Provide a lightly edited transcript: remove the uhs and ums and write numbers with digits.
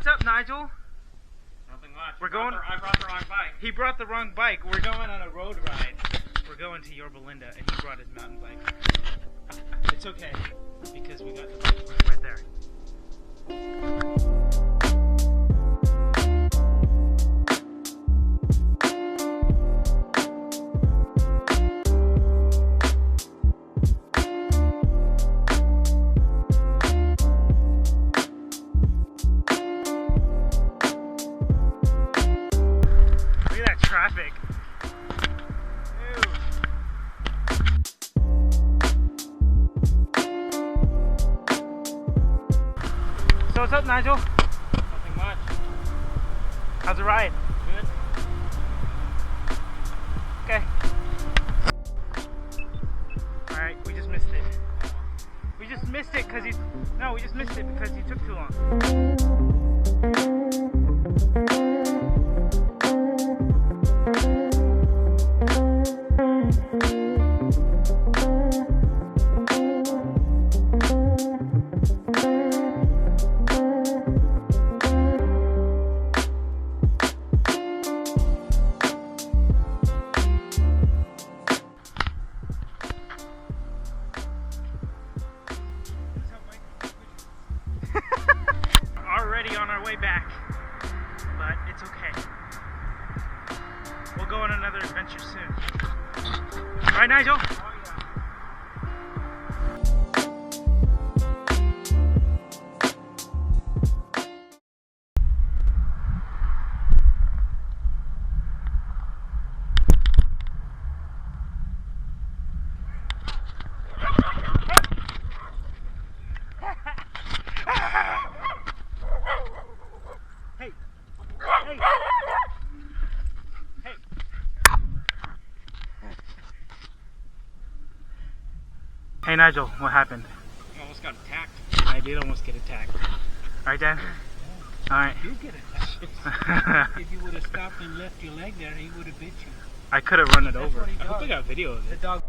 what's up, Nigel? Nothing much. We're going. I brought the wrong bike. He brought the wrong bike. We're going on a road ride. We're going to Yorba, and he brought his mountain bike. It's okay because we got the bike right there. Traffic. Ew. So what's up, Nigel? Nothing much. How's the ride? Good. Okay. Alright, we just missed it. We just missed it because we just missed it because he took too long. Already on our way back, but it's okay. We'll go on another adventure soon. All right, Nigel? Hey Nigel, what happened? I almost got attacked. I did almost get attacked. Alright, Dan? Yeah. Alright. You get attacked. If you would have stopped and left your leg there, he would have bit you. I could have run it That's over. what he I hope does. I got video of The it. dog.